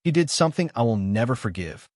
He did something I will never forgive.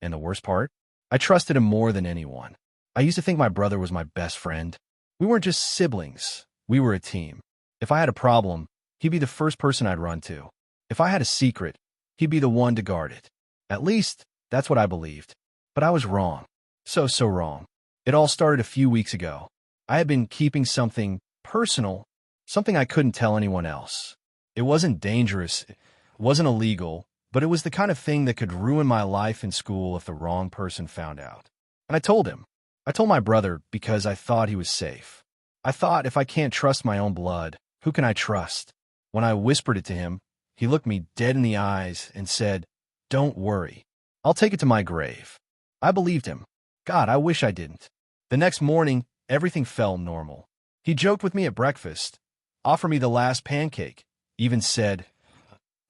And the worst part? I trusted him more than anyone. I used to think my brother was my best friend. We weren't just siblings. We were a team. If I had a problem, he'd be the first person I'd run to. If I had a secret, he'd be the one to guard it. At least, that's what I believed. But I was wrong. So wrong. It all started a few weeks ago. I had been keeping something personal, something I couldn't tell anyone else. It wasn't dangerous, it wasn't illegal, but it was the kind of thing that could ruin my life in school if the wrong person found out. And I told him. I told my brother because I thought he was safe. I thought if I can't trust my own blood, who can I trust? When I whispered it to him, he looked me dead in the eyes and said, "Don't worry. I'll take it to my grave." I believed him. God, I wish I didn't. The next morning, everything felt normal. He joked with me at breakfast, offered me the last pancake, even said,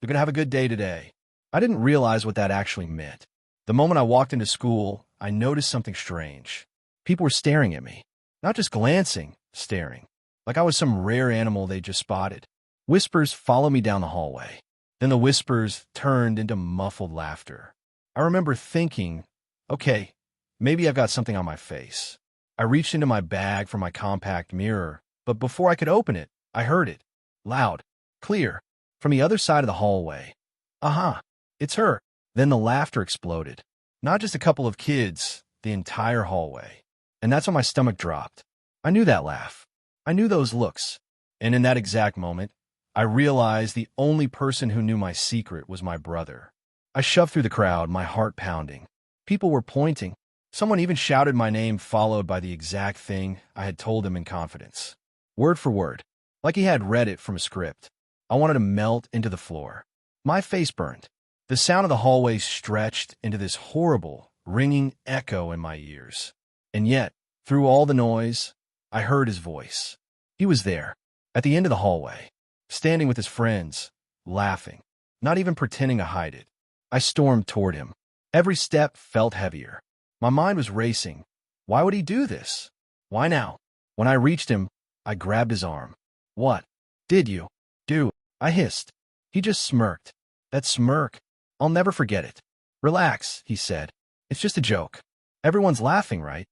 "You're going to have a good day today." I didn't realize what that actually meant. The moment I walked into school, I noticed something strange. People were staring at me. Not just glancing, staring. Like I was some rare animal they just spotted. Whispers followed me down the hallway. Then the whispers turned into muffled laughter. I remember thinking, okay, maybe I've got something on my face. I reached into my bag for my compact mirror, but before I could open it, I heard it. Loud, clear, from the other side of the hallway. Uh-huh, it's her. Then the laughter exploded. Not just a couple of kids, the entire hallway. And that's when my stomach dropped. I knew that laugh. I knew those looks. And in that exact moment, I realized the only person who knew my secret was my brother. I shoved through the crowd, my heart pounding. People were pointing. Someone even shouted my name, followed by the exact thing I had told him in confidence. Word for word, like he had read it from a script. I wanted to melt into the floor. My face burned. The sound of the hallway stretched into this horrible, ringing echo in my ears. And yet, through all the noise, I heard his voice. He was there, at the end of the hallway, standing with his friends, laughing, not even pretending to hide it. I stormed toward him. Every step felt heavier. My mind was racing. Why would he do this? Why now? When I reached him, I grabbed his arm. "What did you do?" I hissed. He just smirked. That smirk, I'll never forget it. "Relax," he said. "It's just a joke. Everyone's laughing, right?"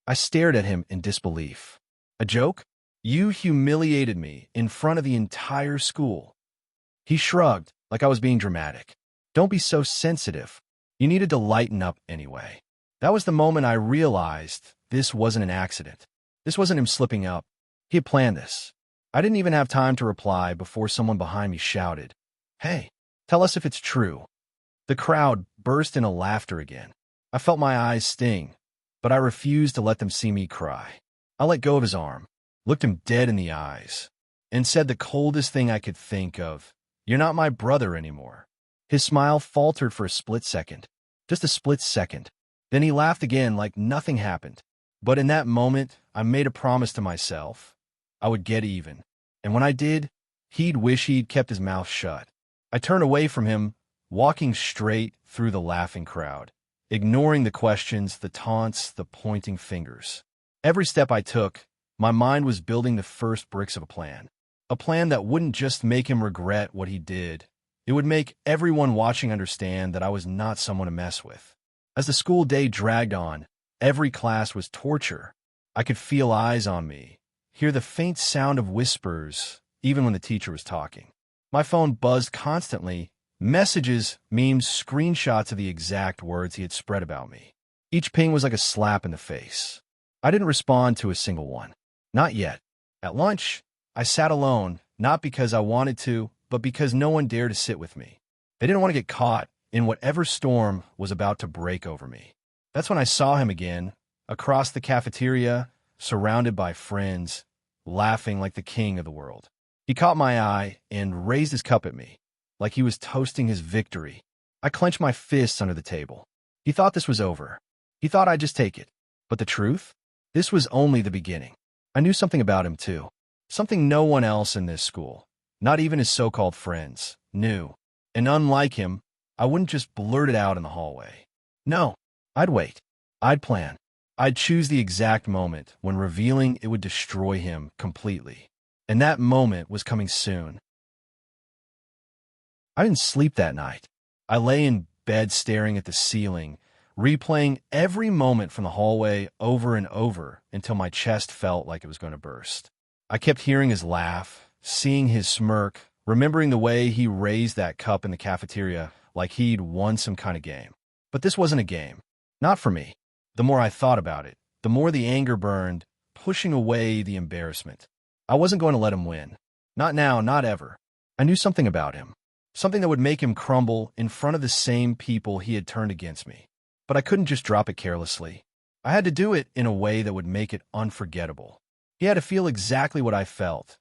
I stared at him in disbelief. "A joke? You humiliated me in front of the entire school." He shrugged, like I was being dramatic. "Don't be so sensitive. You needed to lighten up anyway." That was the moment I realized this wasn't an accident. This wasn't him slipping up. He had planned this. I didn't even have time to reply before someone behind me shouted, "Hey, tell us if it's true." The crowd burst into laughter again. I felt my eyes sting, but I refused to let them see me cry. I let go of his arm, looked him dead in the eyes, and said the coldest thing I could think of, "You're not my brother anymore." His smile faltered for a split second, just a split second. Then he laughed again like nothing happened. But in that moment, I made a promise to myself. I would get even. And when I did, he'd wish he'd kept his mouth shut. I turned away from him, walking straight through the laughing crowd, ignoring the questions, the taunts, the pointing fingers. Every step I took, my mind was building the first bricks of a plan that wouldn't just make him regret what he did. It would make everyone watching understand that I was not someone to mess with. As the school day dragged on, every class was torture. I could feel eyes on me, hear the faint sound of whispers, even when the teacher was talking. My phone buzzed constantly, messages, memes, screenshots of the exact words he had spread about me. Each ping was like a slap in the face. I didn't respond to a single one. Not yet. At lunch, I sat alone, not because I wanted to, but because no one dared to sit with me. They didn't want to get caught in whatever storm was about to break over me. That's when I saw him again, across the cafeteria, surrounded by friends, laughing like the king of the world. He caught my eye and raised his cup at me, like he was toasting his victory. I clenched my fists under the table. He thought this was over. He thought I'd just take it. But the truth? This was only the beginning. I knew something about him, too. Something no one else in this school, not even his so-called friends, knew. And unlike him, I wouldn't just blurt it out in the hallway. No, I'd wait. I'd plan. I'd choose the exact moment when revealing it would destroy him completely. And that moment was coming soon. I didn't sleep that night. I lay in bed staring at the ceiling, replaying every moment from the hallway over and over until my chest felt like it was going to burst. I kept hearing his laugh, seeing his smirk, remembering the way he raised that cup in the cafeteria like he'd won some kind of game. But this wasn't a game. Not for me. The more I thought about it, the more the anger burned, pushing away the embarrassment. I wasn't going to let him win. Not now, not ever. I knew something about him. Something that would make him crumble in front of the same people he had turned against me. But I couldn't just drop it carelessly. I had to do it in a way that would make it unforgettable. He had to feel exactly what I felt.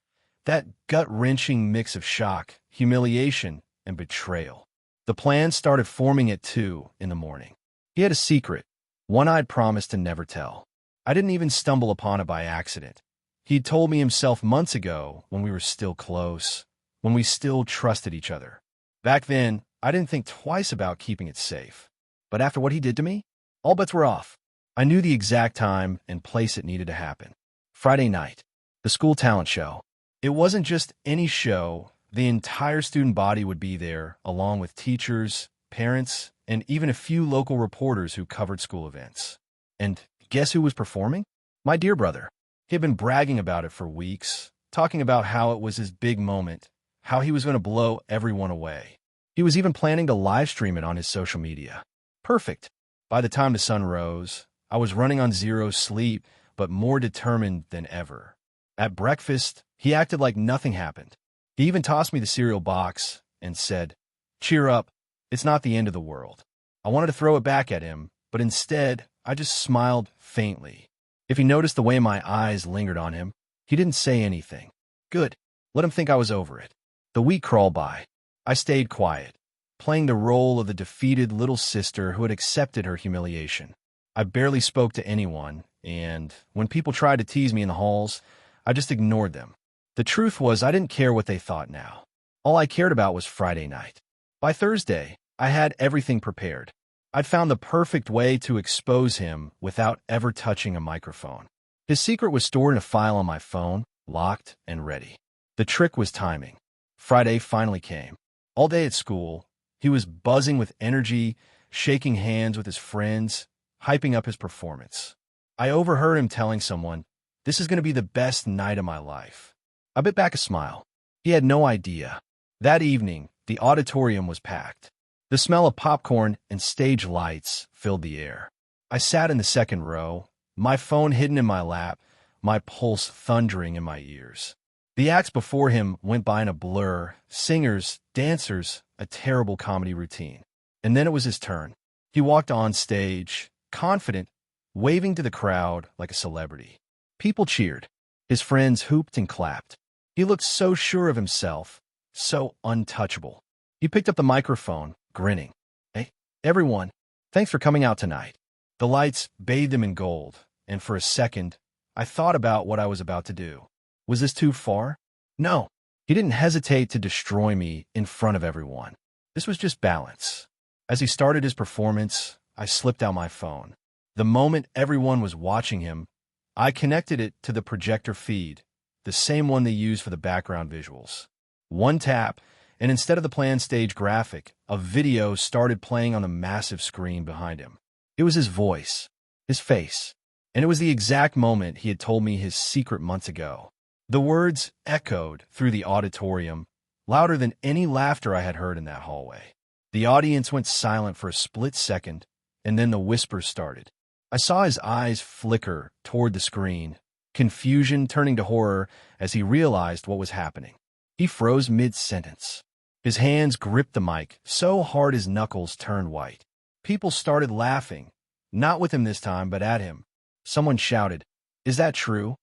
That gut-wrenching mix of shock, humiliation, and betrayal. The plan started forming at 2 in the morning. He had a secret, one I'd promised to never tell. I didn't even stumble upon it by accident. He'd told me himself months ago when we were still close, when we still trusted each other. Back then, I didn't think twice about keeping it safe. But after what he did to me, all bets were off. I knew the exact time and place it needed to happen. Friday night, the school talent show. It wasn't just any show. The entire student body would be there, along with teachers, parents, and even a few local reporters who covered school events. And guess who was performing? My dear brother. He had been bragging about it for weeks, talking about how it was his big moment, how he was going to blow everyone away. He was even planning to live stream it on his social media. Perfect. By the time the sun rose, I was running on zero sleep, but more determined than ever. At breakfast, he acted like nothing happened. He even tossed me the cereal box and said, "Cheer up, it's not the end of the world." I wanted to throw it back at him, but instead, I just smiled faintly. If he noticed the way my eyes lingered on him, he didn't say anything. Good. Let him think I was over it. The week crawled by. I stayed quiet, playing the role of the defeated little sister who had accepted her humiliation. I barely spoke to anyone, and when people tried to tease me in the halls, I just ignored them. The truth was I didn't care what they thought now. All I cared about was Friday night. By Thursday, I had everything prepared. I'd found the perfect way to expose him without ever touching a microphone. His secret was stored in a file on my phone, locked and ready. The trick was timing. Friday finally came. All day at school, he was buzzing with energy, shaking hands with his friends, hyping up his performance. I overheard him telling someone, "This is going to be the best night of my life." I bit back a smile. He had no idea. That evening, the auditorium was packed. The smell of popcorn and stage lights filled the air. I sat in the second row, my phone hidden in my lap, my pulse thundering in my ears. The acts before him went by in a blur, singers, dancers, a terrible comedy routine. And then it was his turn. He walked on stage, confident, waving to the crowd like a celebrity. People cheered. His friends hooped and clapped. He looked so sure of himself, so untouchable. He picked up the microphone, grinning. "Hey, everyone, thanks for coming out tonight." The lights bathed him in gold, and for a second, I thought about what I was about to do. Was this too far? No. He didn't hesitate to destroy me in front of everyone. This was just balance. As he started his performance, I slipped out my phone. The moment everyone was watching him, I connected it to the projector feed, the same one they use for the background visuals. One tap, and instead of the planned stage graphic, a video started playing on the massive screen behind him. It was his voice, his face, and it was the exact moment he had told me his secret months ago. The words echoed through the auditorium, louder than any laughter I had heard in that hallway. The audience went silent for a split second, and then the whispers started. I saw his eyes flicker toward the screen, confusion turning to horror as he realized what was happening. He froze mid-sentence. His hands gripped the mic so hard his knuckles turned white. People started laughing, not with him this time, but at him. Someone shouted, "Is that true?"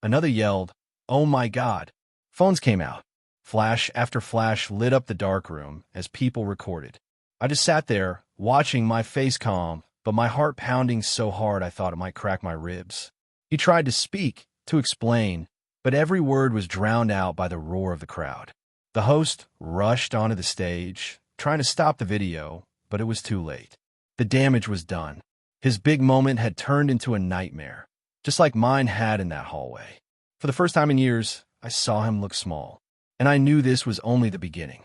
Another yelled, "Oh my God." Phones came out. Flash after flash lit up the dark room as people recorded. I just sat there, watching, my face calm, but my heart pounding so hard I thought it might crack my ribs. He tried to speak, to explain, but every word was drowned out by the roar of the crowd. The host rushed onto the stage, trying to stop the video, but it was too late. The damage was done. His big moment had turned into a nightmare, just like mine had in that hallway. For the first time in years, I saw him look small, and I knew this was only the beginning.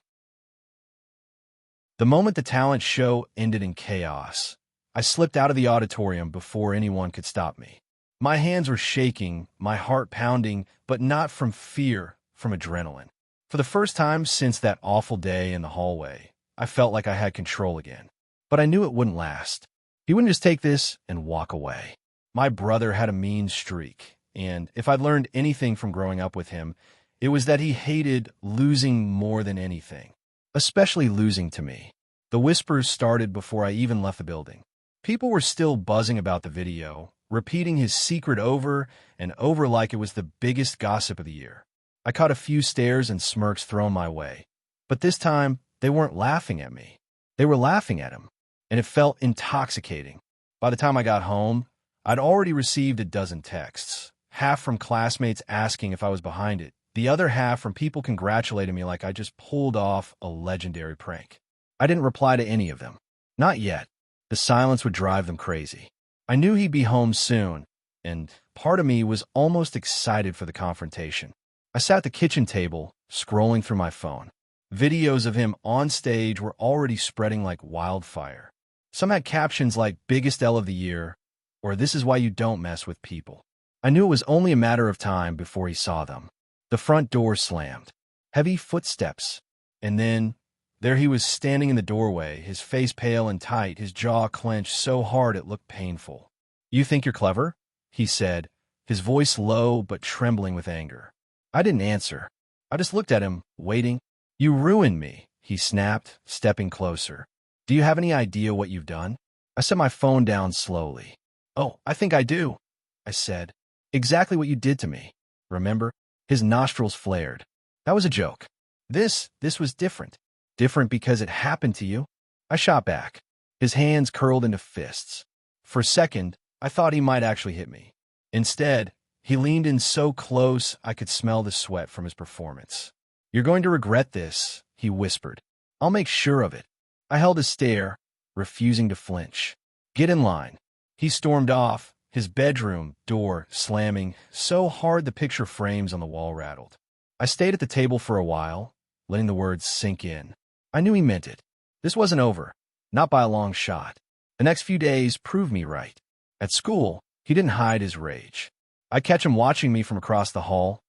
The moment the talent show ended in chaos, I slipped out of the auditorium before anyone could stop me. My hands were shaking, my heart pounding, but not from fear, from adrenaline. For the first time since that awful day in the hallway, I felt like I had control again. But I knew it wouldn't last. He wouldn't just take this and walk away. My brother had a mean streak, and if I'd learned anything from growing up with him, it was that he hated losing more than anything, especially losing to me. The whispers started before I even left the building. People were still buzzing about the video, repeating his secret over and over like it was the biggest gossip of the year. I caught a few stares and smirks thrown my way, but this time they weren't laughing at me. They were laughing at him, and it felt intoxicating. By the time I got home, I'd already received a dozen texts, half from classmates asking if I was behind it, the other half from people congratulating me like I just pulled off a legendary prank. I didn't reply to any of them. Not yet. The silence would drive them crazy. I knew he'd be home soon, and part of me was almost excited for the confrontation. I sat at the kitchen table, scrolling through my phone. Videos of him on stage were already spreading like wildfire. Some had captions like "Biggest L of the Year" or "This is why you don't mess with people." I knew it was only a matter of time before he saw them. The front door slammed. Heavy footsteps. And then, there he was standing in the doorway, his face pale and tight, his jaw clenched so hard it looked painful. "You think you're clever?" he said, his voice low but trembling with anger. I didn't answer. I just looked at him, waiting. "You ruined me," he snapped, stepping closer. "Do you have any idea what you've done?" I set my phone down slowly. "Oh, I think I do," I said. "Exactly what you did to me. Remember?" His nostrils flared. "That was a joke. This was different. Different because it happened to you." I shot back. His hands curled into fists. For a second, I thought he might actually hit me. Instead, he leaned in so close I could smell the sweat from his performance. "You're going to regret this," he whispered. "I'll make sure of it." I held his stare, refusing to flinch. "Get in line." He stormed off, his bedroom door slamming so hard the picture frames on the wall rattled. I stayed at the table for a while, letting the words sink in. I knew he meant it. This wasn't over, not by a long shot. The next few days proved me right. At school, he didn't hide his rage. I'd catch him watching me from across the hall,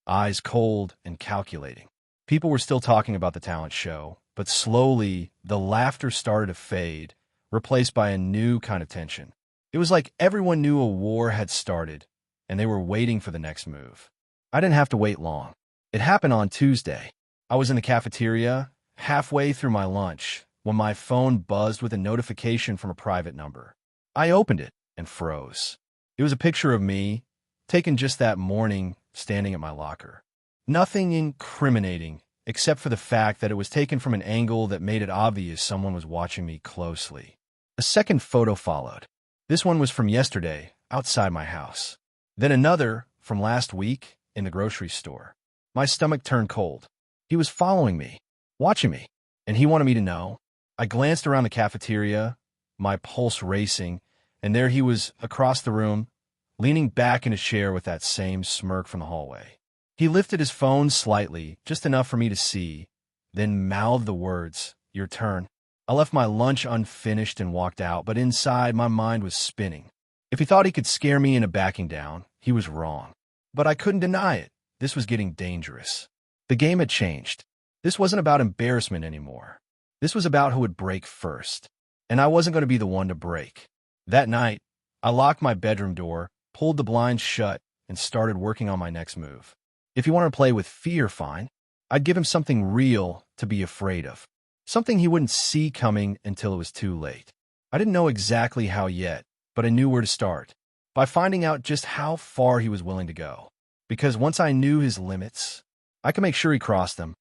eyes cold and calculating. People were still talking about the talent show, but slowly the laughter started to fade, replaced by a new kind of tension. It was like everyone knew a war had started, and they were waiting for the next move. I didn't have to wait long. It happened on Tuesday. I was in the cafeteria, halfway through my lunch, when my phone buzzed with a notification from a private number. I opened it and froze. It was a picture of me, taken just that morning, standing at my locker. Nothing incriminating, except for the fact that it was taken from an angle that made it obvious someone was watching me closely. A second photo followed. This one was from yesterday, outside my house. Then another, from last week, in the grocery store. My stomach turned cold. He was following me, watching me, and he wanted me to know. I glanced around the cafeteria, my pulse racing, and there he was across the room, leaning back in a chair with that same smirk from the hallway. He lifted his phone slightly, just enough for me to see, then mouthed the words, "Your turn." I left my lunch unfinished and walked out, but inside my mind was spinning. If he thought he could scare me into backing down, he was wrong. But I couldn't deny it. This was getting dangerous. The game had changed. This wasn't about embarrassment anymore. This was about who would break first. And I wasn't going to be the one to break. That night, I locked my bedroom door, pulled the blinds shut, and started working on my next move. If he wanted to play with fear, fine. I'd give him something real to be afraid of. Something he wouldn't see coming until it was too late. I didn't know exactly how yet, but I knew where to start. By finding out just how far he was willing to go. Because once I knew his limits, I could make sure he crossed them.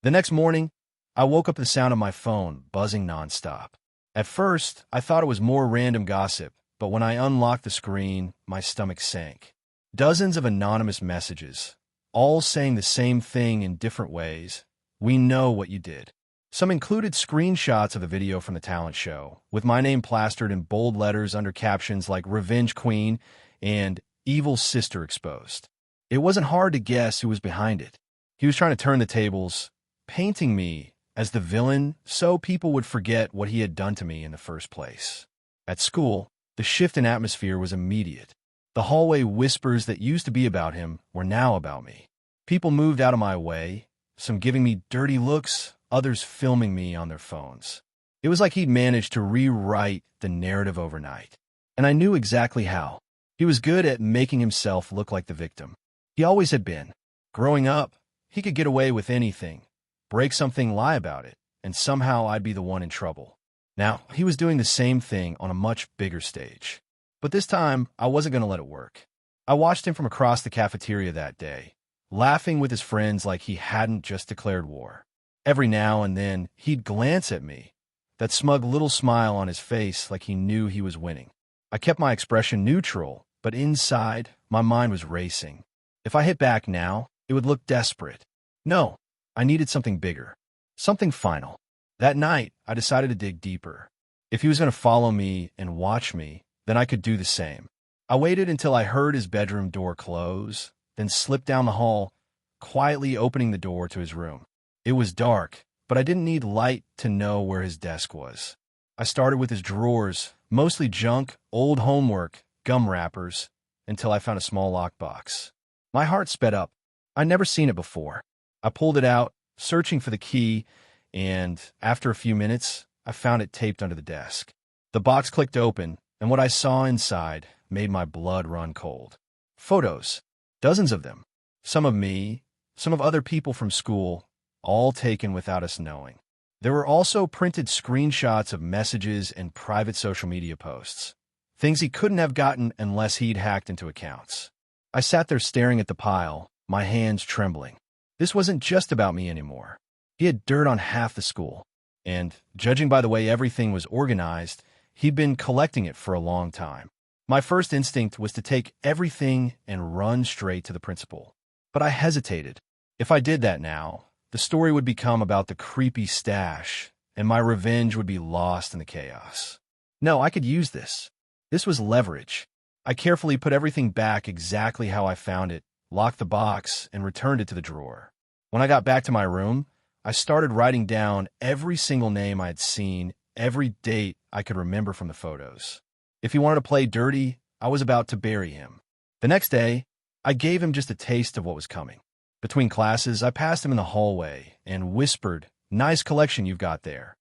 The next morning, I woke up to the sound of my phone buzzing nonstop. At first, I thought it was more random gossip, but when I unlocked the screen, my stomach sank. Dozens of anonymous messages, all saying the same thing in different ways. "We know what you did." Some included screenshots of the video from the talent show, with my name plastered in bold letters under captions like "Revenge Queen" and "Evil Sister Exposed." It wasn't hard to guess who was behind it. He was trying to turn the tables, painting me as the villain so people would forget what he had done to me in the first place. At school, the shift in atmosphere was immediate. The hallway whispers that used to be about him were now about me. People moved out of my way, some giving me dirty looks, others filming me on their phones. It was like he'd managed to rewrite the narrative overnight. And I knew exactly how. He was good at making himself look like the victim. He always had been. Growing up, he could get away with anything, break something, lie about it, and somehow I'd be the one in trouble. Now, he was doing the same thing on a much bigger stage. But this time, I wasn't going to let it work. I watched him from across the cafeteria that day, laughing with his friends like he hadn't just declared war. Every now and then, he'd glance at me, that smug little smile on his face like he knew he was winning. I kept my expression neutral, but inside, my mind was racing. If I hit back now, it would look desperate. No, I needed something bigger, something final. That night, I decided to dig deeper. If he was going to follow me and watch me, then I could do the same. I waited until I heard his bedroom door close, then slipped down the hall, quietly opening the door to his room. It was dark, but I didn't need light to know where his desk was. I started with his drawers, mostly junk, old homework, gum wrappers, until I found a small lockbox. My heart sped up. I'd never seen it before. I pulled it out, searching for the key, and after a few minutes, I found it taped under the desk. The box clicked open, and what I saw inside made my blood run cold. Photos, dozens of them. Some of me, some of other people from school, all taken without us knowing. There were also printed screenshots of messages and private social media posts, things he couldn't have gotten unless he'd hacked into accounts. I sat there staring at the pile, my hands trembling. This wasn't just about me anymore. He had dirt on half the school, and, judging by the way everything was organized, he'd been collecting it for a long time. My first instinct was to take everything and run straight to the principal. But I hesitated. If I did that now, the story would become about the creepy stash, and my revenge would be lost in the chaos. No, I could use this. This was leverage. I carefully put everything back exactly how I found it, locked the box, and returned it to the drawer. When I got back to my room, I started writing down every single name I had seen, every date I could remember from the photos. If he wanted to play dirty, I was about to bury him. The next day, I gave him just a taste of what was coming. Between classes, I passed him in the hallway and whispered, "Nice collection you've got there."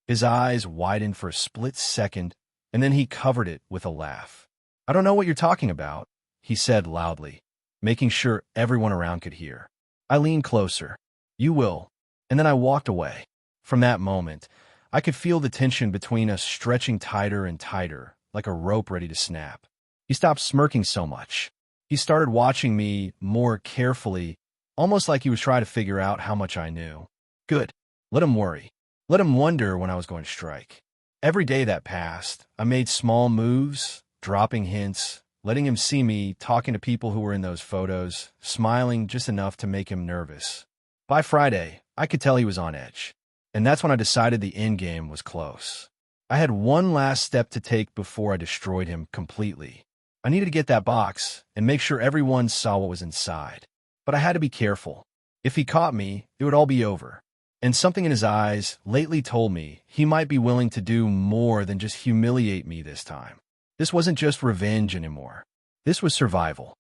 His eyes widened for a split second, and then he covered it with a laugh. "I don't know what you're talking about," he said loudly, making sure everyone around could hear. I leaned closer. "You will." And then I walked away. From that moment, I could feel the tension between us stretching tighter and tighter, like a rope ready to snap. He stopped smirking so much. He started watching me more carefully, almost like he was trying to figure out how much I knew. Good. Let him worry. Let him wonder when I was going to strike. Every day that passed, I made small moves, dropping hints, letting him see me talking to people who were in those photos, smiling just enough to make him nervous. By Friday, I could tell he was on edge. And that's when I decided the end game was close. I had one last step to take before I destroyed him completely. I needed to get that box and make sure everyone saw what was inside. But I had to be careful. If he caught me, it would all be over. And something in his eyes lately told me he might be willing to do more than just humiliate me this time. This wasn't just revenge anymore. This was survival.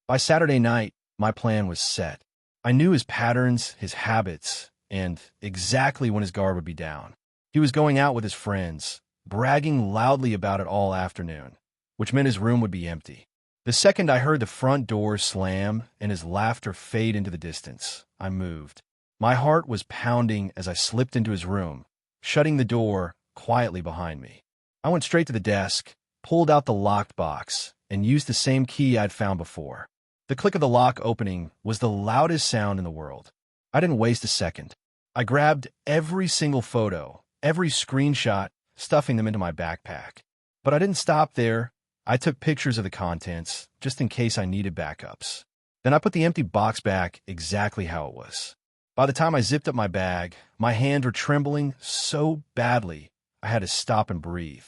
By Saturday night, my plan was set. I knew his patterns, his habits, and exactly when his guard would be down. He was going out with his friends, bragging loudly about it all afternoon, which meant his room would be empty. The second I heard the front door slam and his laughter fade into the distance, I moved. My heart was pounding as I slipped into his room, shutting the door quietly behind me. I went straight to the desk, pulled out the locked box, and used the same key I'd found before. The click of the lock opening was the loudest sound in the world. I didn't waste a second. I grabbed every single photo, every screenshot, stuffing them into my backpack. But I didn't stop there. I took pictures of the contents, just in case I needed backups. Then I put the empty box back exactly how it was. By the time I zipped up my bag, my hands were trembling so badly, I had to stop and breathe.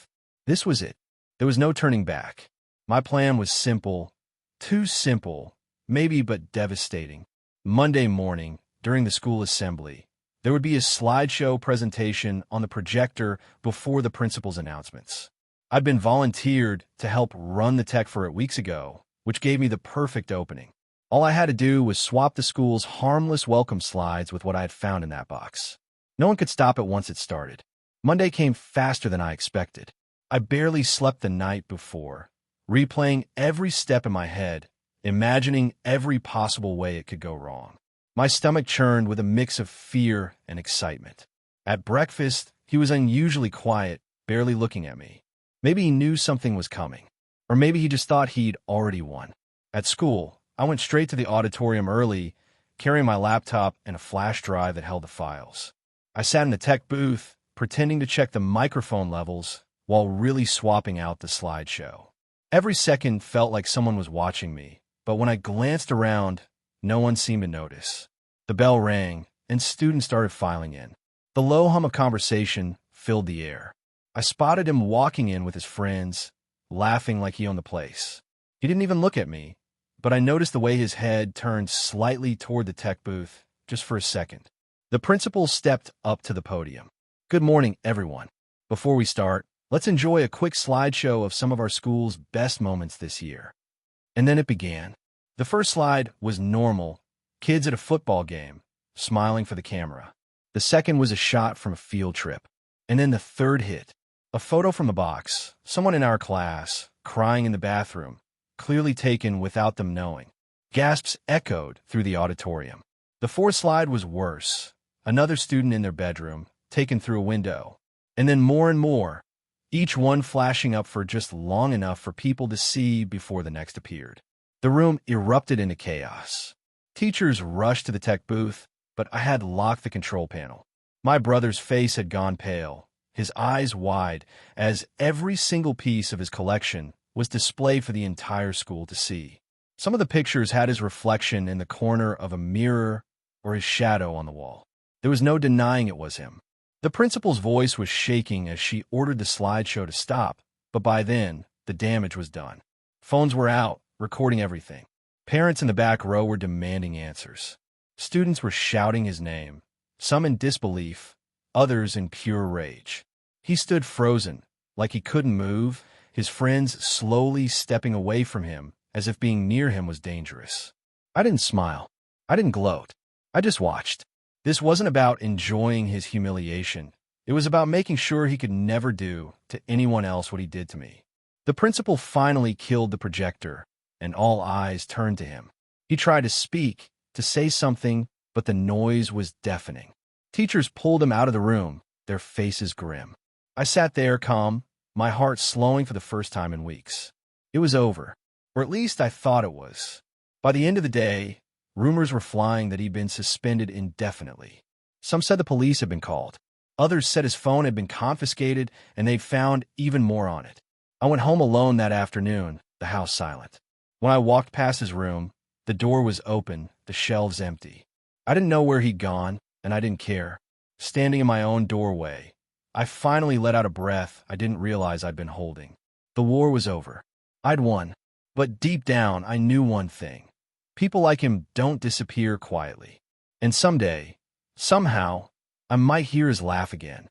This was it. There was no turning back. My plan was simple, too simple, maybe, but devastating. Monday morning, during the school assembly, there would be a slideshow presentation on the projector before the principal's announcements. I'd been volunteered to help run the tech for it weeks ago, which gave me the perfect opening. All I had to do was swap the school's harmless welcome slides with what I had found in that box. No one could stop it once it started. Monday came faster than I expected. I barely slept the night before, replaying every step in my head, imagining every possible way it could go wrong. My stomach churned with a mix of fear and excitement. At breakfast, he was unusually quiet, barely looking at me. Maybe he knew something was coming, or maybe he just thought he'd already won. At school, I went straight to the auditorium early, carrying my laptop and a flash drive that held the files. I sat in the tech booth, pretending to check the microphone levels while really swapping out the slideshow. Every second felt like someone was watching me, but when I glanced around, no one seemed to notice. The bell rang, and students started filing in. The low hum of conversation filled the air. I spotted him walking in with his friends, laughing like he owned the place. He didn't even look at me, but I noticed the way his head turned slightly toward the tech booth, just for a second. The principal stepped up to the podium. "Good morning, everyone. Before we start, let's enjoy a quick slideshow of some of our school's best moments this year." And then it began. The first slide was normal, kids at a football game, smiling for the camera. The second was a shot from a field trip. And then the third hit, a photo from the box, someone in our class, crying in the bathroom, clearly taken without them knowing. Gasps echoed through the auditorium. The fourth slide was worse, another student in their bedroom, taken through a window. And then more and more, each one flashing up for just long enough for people to see before the next appeared. The room erupted into chaos. Teachers rushed to the tech booth, but I had locked the control panel. My brother's face had gone pale, his eyes wide, as every single piece of his collection was displayed for the entire school to see. Some of the pictures had his reflection in the corner of a mirror or his shadow on the wall. There was no denying it was him. The principal's voice was shaking as she ordered the slideshow to stop, but by then, the damage was done. Phones were out, recording everything. Parents in the back row were demanding answers. Students were shouting his name, some in disbelief, others in pure rage. He stood frozen, like he couldn't move, his friends slowly stepping away from him as if being near him was dangerous. I didn't smile. I didn't gloat. I just watched. This wasn't about enjoying his humiliation. It was about making sure he could never do to anyone else what he did to me. The principal finally killed the projector, and all eyes turned to him. He tried to speak, to say something, but the noise was deafening. Teachers pulled him out of the room, their faces grim. I sat there calm, my heart slowing for the first time in weeks. It was over, or at least I thought it was. By the end of the day, rumors were flying that he'd been suspended indefinitely. Some said the police had been called. Others said his phone had been confiscated and they'd found even more on it. I went home alone that afternoon, the house silent. When I walked past his room, the door was open, the shelves empty. I didn't know where he'd gone, and I didn't care. Standing in my own doorway, I finally let out a breath I didn't realize I'd been holding. The war was over. I'd won. But deep down, I knew one thing. People like him don't disappear quietly. And someday, somehow, I might hear his laugh again.